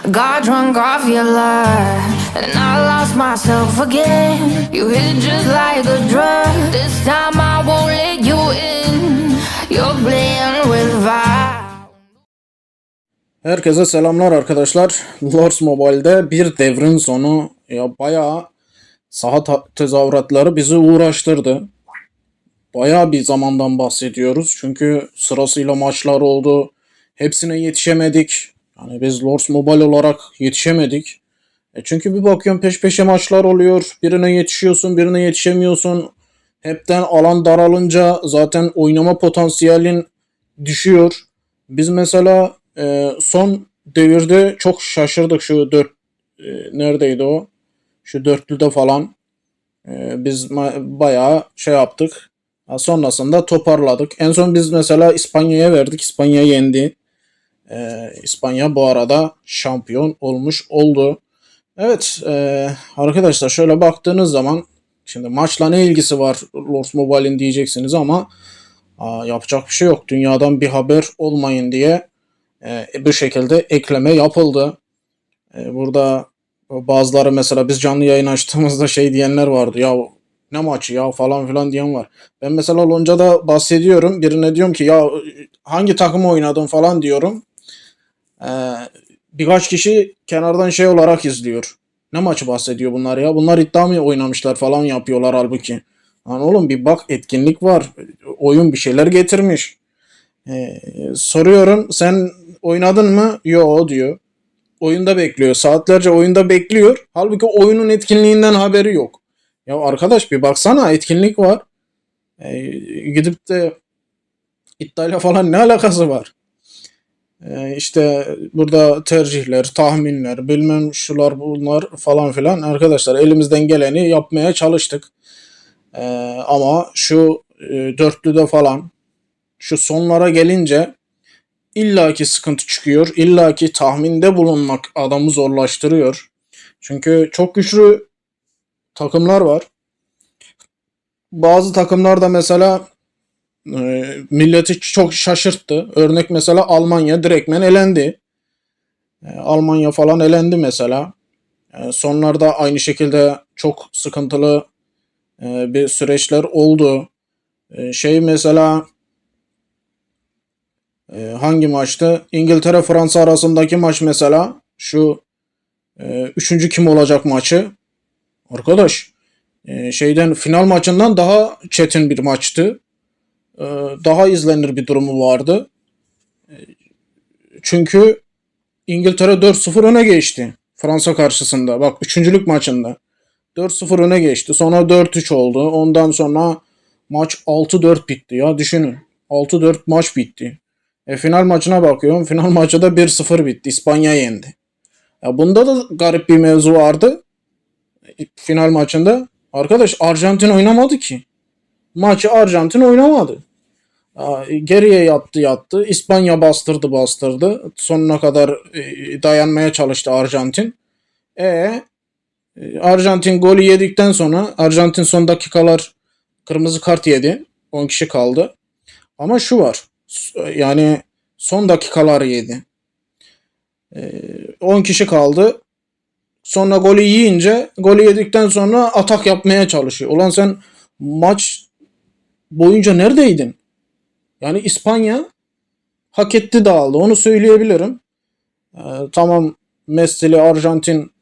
Got drunk off your lie, and I lost myself again. You hit just like a drug. This time I won't let you in. You're playing with fire. Herkese selamlar arkadaşlar. Lords Mobile'de bir devrin sonu bayağı saha tezahüratları bizi uğraştırdı. Bayağı bir zamandan bahsediyoruz. Çünkü sırasıyla maçlar oldu. Hepsine yetişemedik. Yani biz Lords Mobile olarak yetişemedik. Çünkü bir bakıyorum peş peşe maçlar oluyor. Birine yetişiyorsun, birine yetişemiyorsun. Hepten alan daralınca zaten oynama potansiyelin düşüyor. Biz mesela son devirde çok şaşırdık şu neredeydi o? Şu dörtlüde falan. Biz bayağı şey yaptık. Sonrasında toparladık. En son biz mesela İspanya'ya verdik. İspanya yendi. İspanya bu arada şampiyon olmuş oldu. Evet arkadaşlar şöyle baktığınız zaman şimdi maçla ne ilgisi var Lords Mobile'in diyeceksiniz ama yapacak bir şey yok. Dünyadan bir haber olmayın diye bu şekilde ekleme yapıldı. Burada bazıları mesela biz canlı yayın açtığımızda şey diyenler vardı. Ya ne maçı ya falan filan diyen var. Ben mesela Lonca'da bahsediyorum. Birine diyorum ki ya hangi takımı oynadın falan diyorum. Birkaç kişi kenardan şey olarak izliyor. Ne maçı bahsediyor bunlar ya? Bunlar iddia mı oynamışlar falan yapıyorlar halbuki. Lan oğlum bir bak etkinlik var. Oyun bir şeyler getirmiş. Soruyorum sen oynadın mı? Yo diyor. Oyunda bekliyor. Saatlerce oyunda bekliyor. Halbuki oyunun etkinliğinden haberi yok. Ya arkadaş bir baksana etkinlik var. Gidip de iddiayla falan ne alakası var? İşte burada tercihler, tahminler, bilmem şular bunlar falan filan. Arkadaşlar elimizden geleni yapmaya çalıştık. Ama şu dörtlüde falan şu sonlara gelince illaki sıkıntı çıkıyor. İllaki tahminde bulunmak adamı zorlaştırıyor. Çünkü çok güçlü takımlar var. Bazı takımlar da mesela milleti çok şaşırttı. Örnek mesela Almanya direktmen elendi. Almanya falan elendi mesela. Sonlarda aynı şekilde çok sıkıntılı bir süreçler oldu. Şey mesela hangi maçtı? İngiltere-Fransa arasındaki maç mesela. Şu üçüncü kim olacak maçı. Arkadaş şeyden final maçından daha çetin bir maçtı. Daha izlenir bir durumu vardı. Çünkü İngiltere 4-0 öne geçti. Fransa karşısında. Bak üçüncülük maçında. 4-0 öne geçti. Sonra 4-3 oldu. Ondan sonra maç 6-4 bitti ya. Düşünün. 6-4 maç bitti. Final maçına bakıyorum. Final maçı da 1-0 bitti. İspanya yendi. Ya bunda da garip bir mevzu vardı. Final maçında. Arkadaş Arjantin oynamadı ki. Maçı Arjantin oynamadı. Geriye yattı. İspanya bastırdı. Sonuna kadar dayanmaya çalıştı Arjantin. Arjantin golü yedikten sonra Arjantin son dakikalar kırmızı kart yedi. 10 kişi kaldı. Ama şu var. Yani son dakikalar yedi. 10 kişi kaldı. Sonra golü yedikten sonra atak yapmaya çalışıyor. Ulan sen maç boyunca neredeydin? Yani İspanya hak etti dağıldı. Onu söyleyebilirim. Tamam Messi'li Arjantin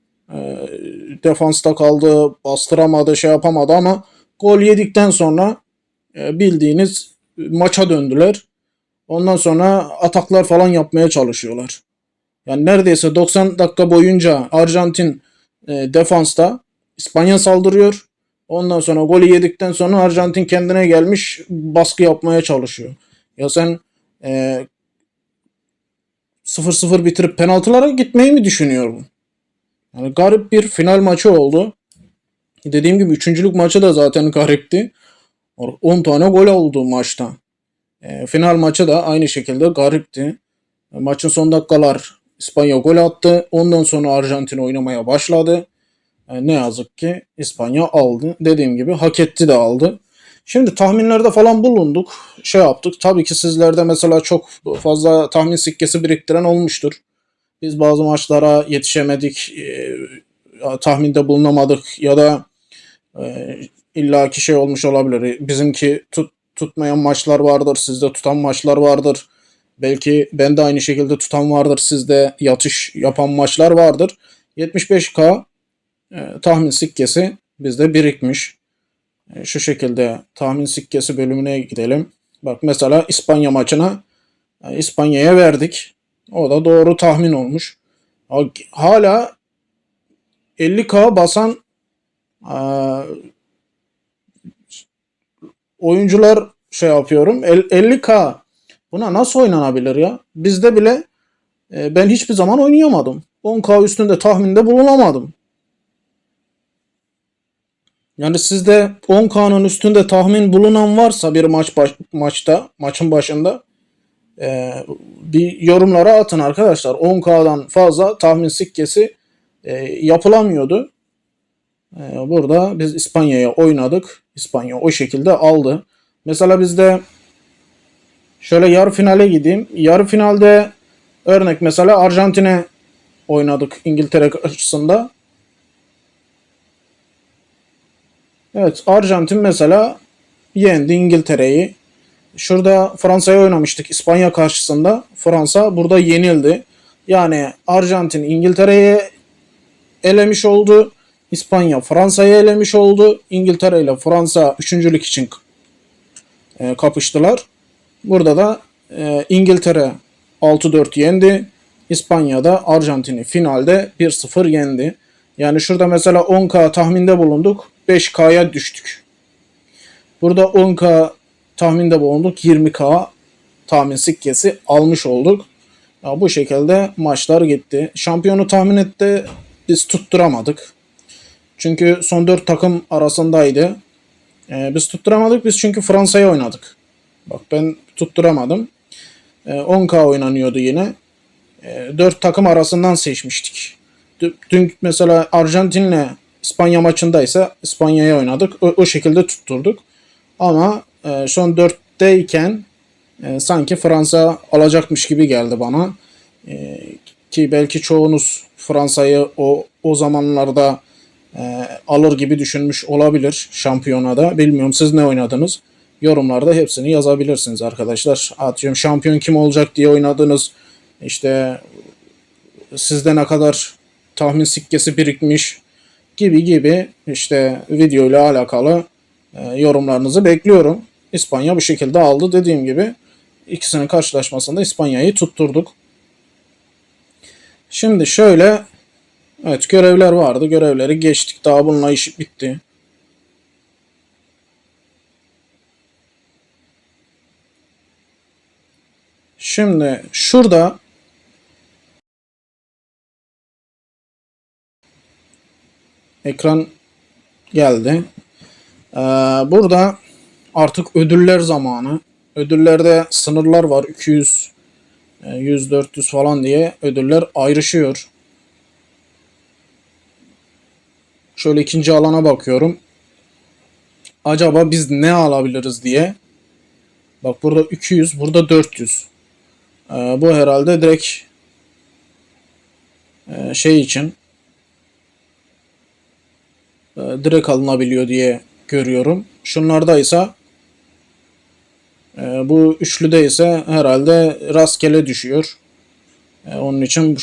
defansta kaldı, bastıramadı, şey yapamadı ama gol yedikten sonra bildiğiniz maça döndüler. Ondan sonra ataklar falan yapmaya çalışıyorlar. Yani neredeyse 90 dakika boyunca Arjantin defansta İspanya saldırıyor. Ondan sonra golü yedikten sonra Arjantin kendine gelmiş baskı yapmaya çalışıyor. Ya sen 0-0 bitirip penaltılara gitmeyi mi düşünüyorsun? Yani garip bir final maçı oldu. Dediğim gibi üçüncülük maçı da zaten garipti. 10 tane gol oldu maçta. Final maçı da aynı şekilde garipti. Maçın son dakikalar İspanya gol attı. Ondan sonra Arjantin oynamaya başladı. Ne yazık ki İspanya aldı. Dediğim gibi hak etti de aldı. Şimdi tahminlerde falan bulunduk. Şey yaptık. Tabii ki sizlerde mesela çok fazla tahmin sikkesi biriktiren olmuştur. Biz bazı maçlara yetişemedik, tahminde bulunamadık ya da illaki şey olmuş olabilir. Bizimki tutmayan maçlar vardır, sizde tutan maçlar vardır. Belki ben de aynı şekilde tutan vardır, sizde yatış yapan maçlar vardır. 75K tahmin sikkesi bizde birikmiş. Şu şekilde tahmin sikkesi bölümüne gidelim. Bak mesela İspanya maçına İspanya'ya verdik. O da doğru tahmin olmuş. Hala 50K basan oyuncular şey yapıyorum. 50K buna nasıl oynanabilir ya? Bizde bile ben hiçbir zaman oynayamadım. 10K üstünde tahminde bulunamadım. Yani sizde 10K'nın üstünde tahmin bulunan varsa bir maçın başında bir yorumlara atın arkadaşlar. 10K'dan fazla tahmin sikkesi yapılamıyordu. Burada biz İspanya'ya oynadık. İspanya o şekilde aldı. Mesela bizde şöyle yarı finale gideyim. Yarı finalde örnek mesela Arjantin'e oynadık İngiltere karşısında. Evet, Arjantin mesela yendi İngiltere'yi. Şurada Fransa'ya oynamıştık İspanya karşısında. Fransa burada yenildi. Yani Arjantin İngiltere'yi elemiş oldu. İspanya Fransa'yı elemiş oldu. İngiltere ile Fransa üçüncülük için kapıştılar. Burada da İngiltere 6-4 yendi. İspanya da Arjantin'i finalde 1-0 yendi. Yani şurada mesela 10K tahminde bulunduk. 5K'ya düştük. Burada 10K tahminde bulunduk. 20K tahmin sikkesi almış olduk. Ya bu şekilde maçlar gitti. Şampiyonu tahmin etti. Biz tutturamadık. Çünkü son 4 takım arasındaydı. Biz tutturamadık. Biz çünkü Fransa'ya oynadık. Bak ben tutturamadım. 10K oynanıyordu yine. 4 takım arasından seçmiştik. Dün mesela Arjantin'le İspanya maçındaysa İspanya'ya oynadık. O şekilde tutturduk. Ama son 4'teyken sanki Fransa alacakmış gibi geldi bana. Ki belki çoğunuz Fransa'yı o zamanlarda alır gibi düşünmüş olabilir şampiyonada. Bilmiyorum siz ne oynadınız? Yorumlarda hepsini yazabilirsiniz arkadaşlar. Atıyorum şampiyon kim olacak diye oynadınız. İşte sizde ne kadar tahmin sikkesi birikmiş gibi işte video ile alakalı yorumlarınızı bekliyorum. İspanya bu şekilde aldı. Dediğim gibi ikisinin karşılaşmasında İspanya'yı tutturduk. Şimdi şöyle evet görevler vardı. Görevleri geçtik. Daha bununla iş bitti. Şimdi şurada ekran geldi. Burada artık ödüller zamanı. Ödüllerde sınırlar var. 200, 100, 400 falan diye ödüller ayrışıyor. Şöyle ikinci alana bakıyorum. Acaba biz ne alabiliriz diye. Bak burada 200, burada 400. Bu herhalde direkt şey için direkt alınabiliyor diye görüyorum. Şunlarda ise bu üçlüde ise herhalde rastgele düşüyor. Onun için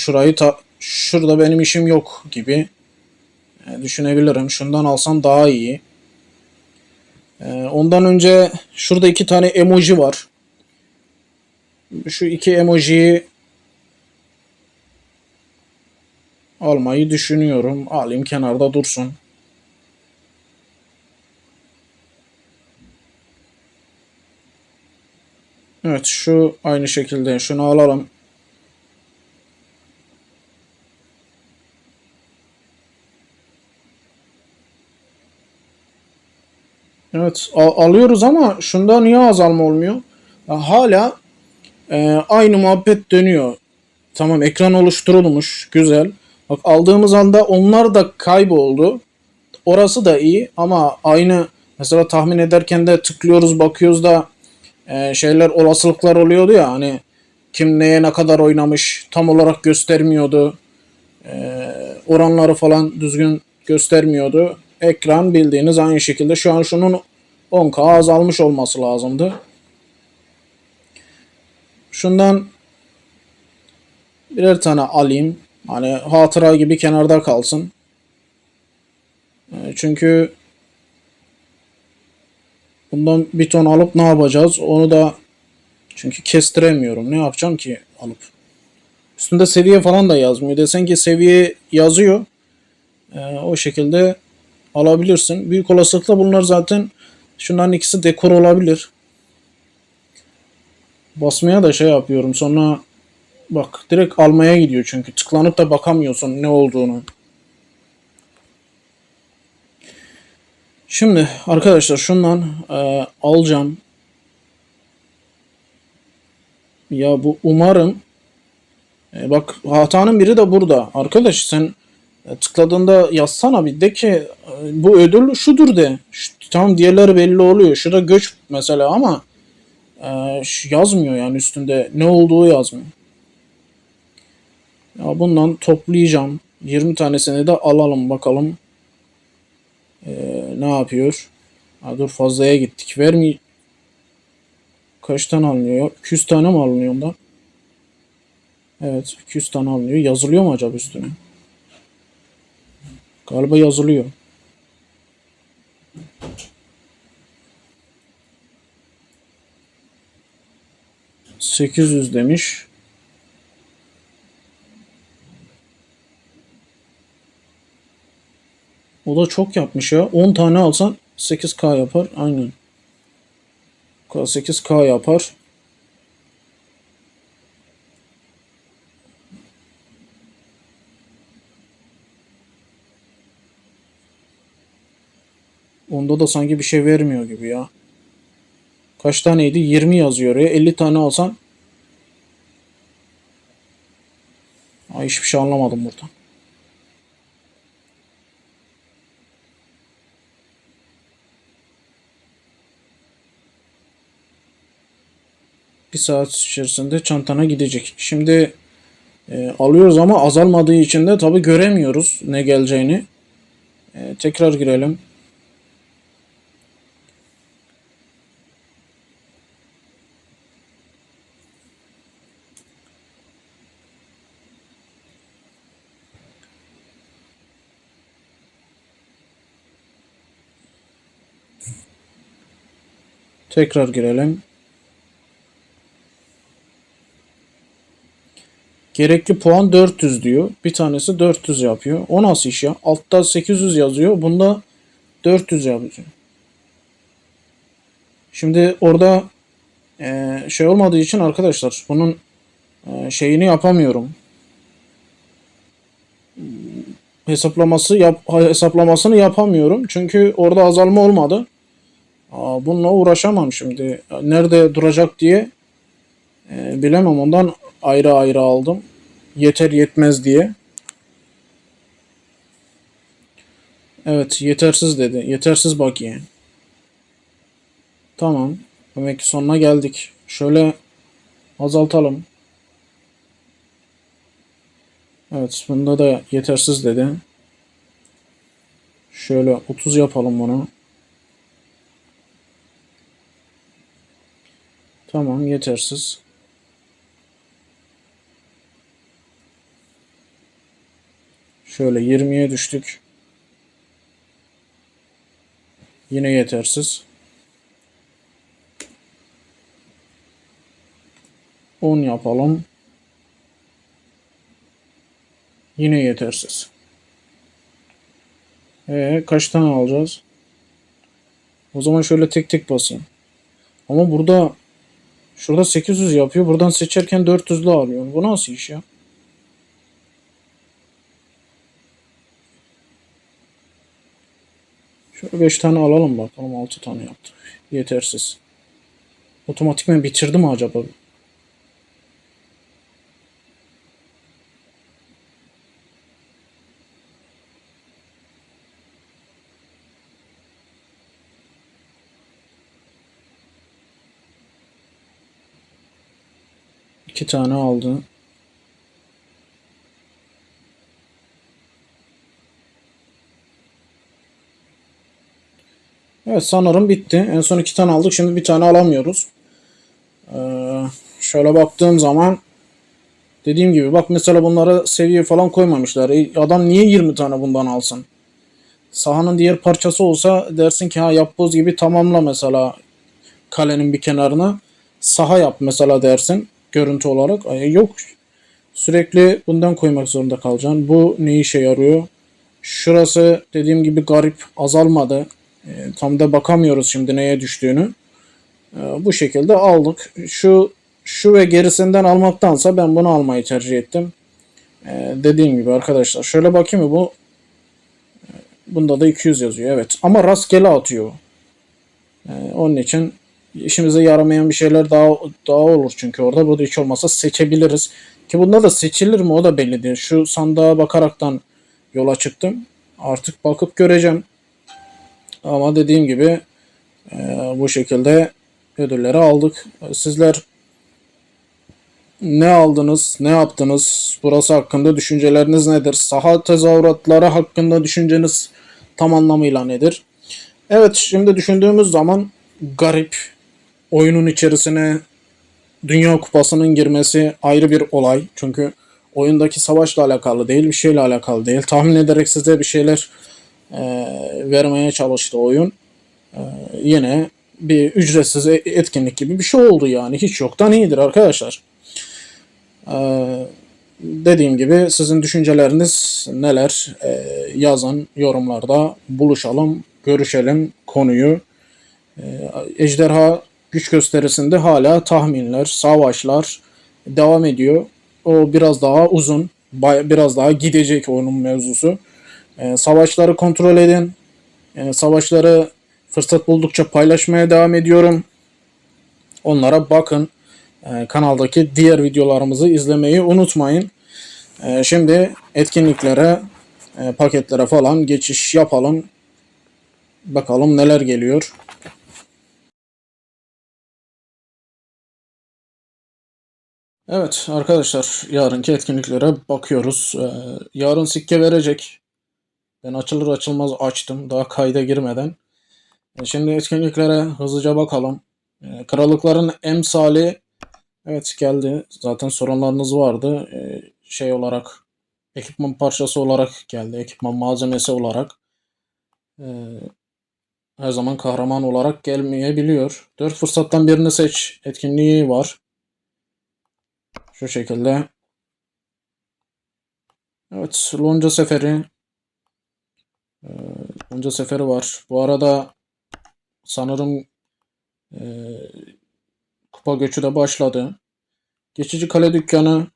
şurada benim işim yok gibi düşünebilirim. Şundan alsam daha iyi. Ondan önce şurada 2 tane emoji var. Şu 2 emojiyi almayı düşünüyorum. Alayım kenarda dursun. Evet şu aynı şekilde şunu alalım. Evet alıyoruz ama şunda niye azalma olmuyor? Hala aynı muhabbet dönüyor. Tamam ekran oluşturulmuş güzel. Bak aldığımız anda onlar da kayboldu. Orası da iyi ama aynı mesela tahmin ederken de tıklıyoruz bakıyoruz da şeyler olasılıklar oluyordu ya hani kim neye ne kadar oynamış tam olarak göstermiyordu. Oranları falan düzgün göstermiyordu. Ekran bildiğiniz aynı şekilde. Şu an şunun 10K azalmış olması lazımdı. Şundan birer tane alayım. Hani hatıra gibi kenarda kalsın. Çünkü bundan bir ton alıp ne yapacağız? Onu da çünkü kestiremiyorum. Ne yapacağım ki alıp? Üstünde seviye falan da yazmıyor. Desen ki seviye yazıyor. O şekilde alabilirsin. Büyük olasılıkla bunlar zaten şunların ikisi dekor olabilir. Basmaya da şey yapıyorum. Sonra bak direkt almaya gidiyor çünkü. Tıklanıp da bakamıyorsun ne olduğunu. Şimdi arkadaşlar şundan alacağım. Ya bu umarım bak hatanın biri de burada. Arkadaş sen tıkladığında yazsana bir de ki bu ödül şudur de. Tamam diğerleri belli oluyor. Şurada göç mesela ama yazmıyor yani üstünde ne olduğu yazmıyor. Ya bundan toplayacağım. 20 tanesini de alalım bakalım. Ne yapıyor? Ha, dur fazlaya gittik. Vermi kaç tane alınıyor? 200 tane mi alınıyor ondan? Evet 200 tane alınıyor. Yazılıyor mu acaba üstüne? Galiba yazılıyor. ...800 demiş. O da çok yapmış ya. 10 tane alsan 8K yapar. Aynen. 8K yapar. Onda da sanki bir şey vermiyor gibi ya. Kaç taneydi? 20 yazıyor ya. 50 tane alsan. Ay hiçbir şey anlamadım buradan. Bir saat içerisinde çantana gidecek. Şimdi alıyoruz ama azalmadığı için de tabi göremiyoruz ne geleceğini. Tekrar girelim. Tekrar girelim. Gerekli puan 400 diyor. Bir tanesi 400 yapıyor. O nasıl iş ya? Altta 800 yazıyor. Bunda 400 yazıyor. Şimdi orada şey olmadığı için arkadaşlar bunun şeyini yapamıyorum. Hesaplamasını yapamıyorum. Çünkü orada azalma olmadı. Bununla uğraşamam şimdi. Nerede duracak diye bilemem. Ondan ayrı ayrı aldım. Yeter yetmez diye. Evet yetersiz dedi. Yetersiz bakiye. Tamam. Demek ki sonuna geldik. Şöyle azaltalım. Evet bunda da yetersiz dedi. Şöyle 30 yapalım bunu. Tamam yetersiz. Şöyle 20'ye düştük. Yine yetersiz. 10 yapalım. Yine yetersiz. Kaç tane alacağız? O zaman şöyle tek tek basayım. Ama burada şurada 800 yapıyor. Buradan seçerken 400'lü alıyor. Bu nasıl iş ya? Şöyle 5 tane alalım bakalım. 6 tane yaptık. Yetersiz. Otomatikman bitirdi mi acaba? 2 tane aldı. Evet, sanırım bitti. En son 2 tane aldık. Şimdi bir tane alamıyoruz. Şöyle baktığım zaman dediğim gibi bak, mesela bunlara seviye falan koymamışlar. Adam niye 20 tane bundan alsın? Sahanın diğer parçası olsa dersin ki ha, yapboz gibi tamamla mesela kalenin bir kenarına. Saha yap mesela dersin görüntü olarak. Yok, sürekli bundan koymak zorunda kalacaksın. Bu ne işe yarıyor? Şurası dediğim gibi garip, azalmadı. Tam da bakamıyoruz şimdi neye düştüğünü. Bu şekilde aldık. Şu ve gerisinden almaktansa ben bunu almayı tercih ettim. Dediğim gibi arkadaşlar, şöyle bakayım mı, bunda da 200 yazıyor, evet, ama rastgele atıyor. Onun için işimize yaramayan bir şeyler daha olur, çünkü orada bu da hiç olmazsa seçebiliriz. Ki bunda da seçilir mi o da belli değil. Şu sandığa bakaraktan yola çıktım. Artık bakıp göreceğim. Ama dediğim gibi bu şekilde ödülleri aldık. Sizler ne aldınız, ne yaptınız? Burası hakkında düşünceleriniz nedir? Saha tezahüratları hakkında düşünceniz tam anlamıyla nedir? Evet, şimdi düşündüğümüz zaman garip. Oyunun içerisine Dünya Kupası'nın girmesi ayrı bir olay. Çünkü oyundaki savaşla alakalı değil, bir şeyle alakalı değil. Tahmin ederek size bir şeyler vermeye çalıştı oyun. Yine bir ücretsiz etkinlik gibi bir şey oldu yani. Hiç yoktan iyidir arkadaşlar. Dediğim gibi sizin düşünceleriniz neler? Yazın yorumlarda, buluşalım, görüşelim konuyu. Ejderha güç gösterisinde hala tahminler, savaşlar devam ediyor. O biraz daha uzun, biraz daha gidecek oyunun mevzusu. Savaşları kontrol edin. Savaşları fırsat buldukça paylaşmaya devam ediyorum. Onlara bakın. Kanaldaki diğer videolarımızı izlemeyi unutmayın. Şimdi etkinliklere, paketlere falan geçiş yapalım. Bakalım neler geliyor. Evet arkadaşlar, yarınki etkinliklere bakıyoruz. Yarın sikke verecek. Ben açılır açılmaz açtım daha kayda girmeden. Şimdi etkinliklere hızlıca bakalım. Krallıkların emsali, evet, geldi. Zaten sorunlarınız vardı. Şey olarak, ekipman parçası olarak geldi. Ekipman malzemesi olarak. Her zaman kahraman olarak gelmeyebiliyor. 4 fırsattan birini seç etkinliği var. Şu şekilde. Evet, Lonca Seferi. Lonca Seferi var. Bu arada sanırım e, kupa göçü de başladı. Geçici kale dükkanı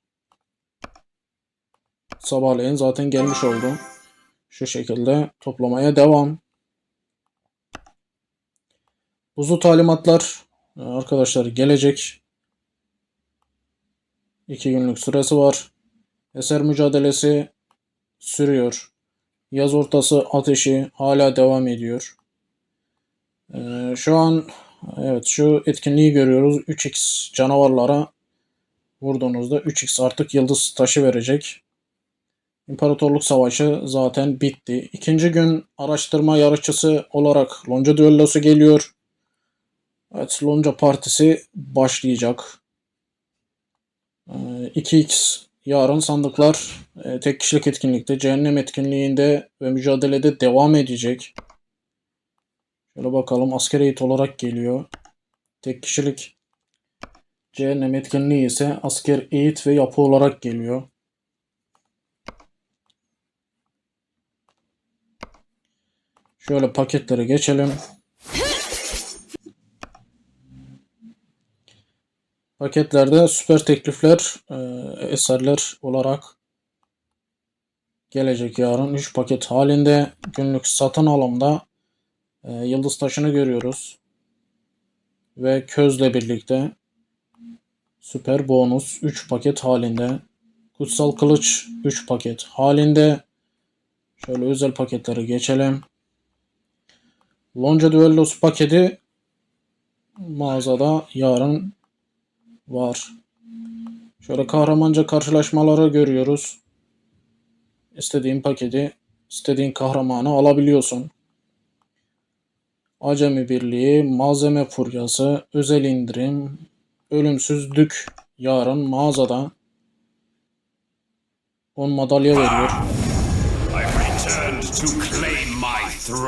sabahleyin zaten gelmiş oldu. Şu şekilde toplamaya devam. Buzlu talimatlar arkadaşlar gelecek. 2 günlük süresi var. Eser mücadelesi sürüyor. Yaz ortası ateşi hala devam ediyor. Şu an evet, şu etkinliği görüyoruz. 3x canavarlara vurduğunuzda 3x artık yıldız taşı verecek. İmparatorluk Savaşı zaten bitti. İkinci gün araştırma yarışçısı olarak Lonca düellosu geliyor. Evet, Lonca Partisi başlayacak. 2x yarın sandıklar tek kişilik etkinlikte, cehennem etkinliğinde ve mücadelede devam edecek. Şöyle bakalım, asker eğit olarak geliyor. Tek kişilik. Cehennem etkinliği ise asker eğit ve yapı olarak geliyor. Şöyle paketlere geçelim. Paketlerde süper teklifler, eserler olarak gelecek yarın. 3 paket halinde günlük satın alımda yıldız taşını görüyoruz. Ve közle birlikte süper bonus 3 paket halinde. Kutsal kılıç 3 paket halinde. Şöyle özel paketlere geçelim. Lonca düellosu paketi mağazada yarın var. Şöyle kahramanca karşılaşmaları görüyoruz. İstediğin paketi, istediğin kahramanı alabiliyorsun. Acemi Birliği, Malzeme Furyası, Özel indirim, Ölümsüzlük yarın mağazada 10 madalya veriyor.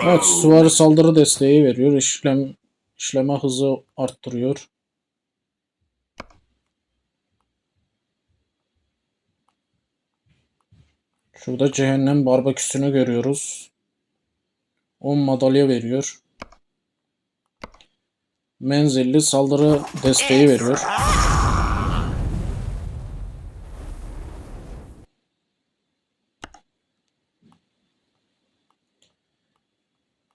Evet, süvari saldırı desteği veriyor. İşleme hızı arttırıyor. Şurada cehennem barbeküsünü görüyoruz. 10 madalya veriyor. Menzilli saldırı desteği veriyor.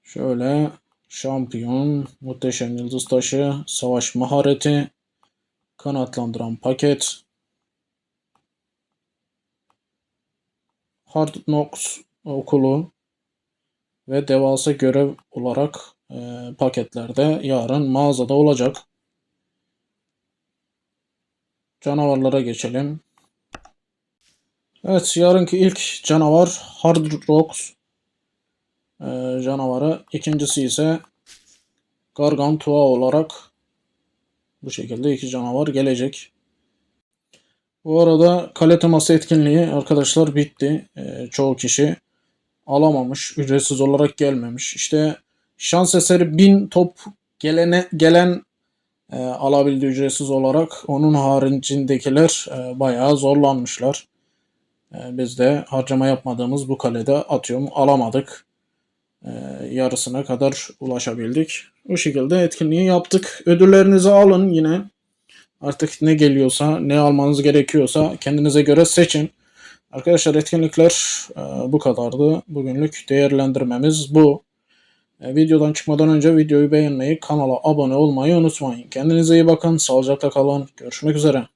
Şöyle şampiyon, muhteşem yıldız taşı, savaş mahareti, kanatlandıran paket, Hard Knocks okulu ve devasa görev olarak paketlerde yarın mağazada olacak. Canavarlara geçelim. Evet, yarınki ilk canavar Hard Rocks canavarı. İkincisi ise Gargantua olarak bu şekilde iki canavar gelecek. Bu arada kale teması etkinliği arkadaşlar bitti. Çoğu kişi alamamış. Ücretsiz olarak gelmemiş. İşte şans eseri 1000 top gelen alabildi ücretsiz olarak. Onun haricindekiler bayağı zorlanmışlar. Biz de harcama yapmadığımız bu kalede atıyorum alamadık. Yarısına kadar ulaşabildik. Bu şekilde etkinliği yaptık. Ödüllerinizi alın yine. Artık ne geliyorsa, ne almanız gerekiyorsa kendinize göre seçin. Arkadaşlar etkinlikler bu kadardı. Bugünlük değerlendirmemiz bu. Videodan çıkmadan önce videoyu beğenmeyi, kanala abone olmayı unutmayın. Kendinize iyi bakın, sağlıcakla kalın. Görüşmek üzere.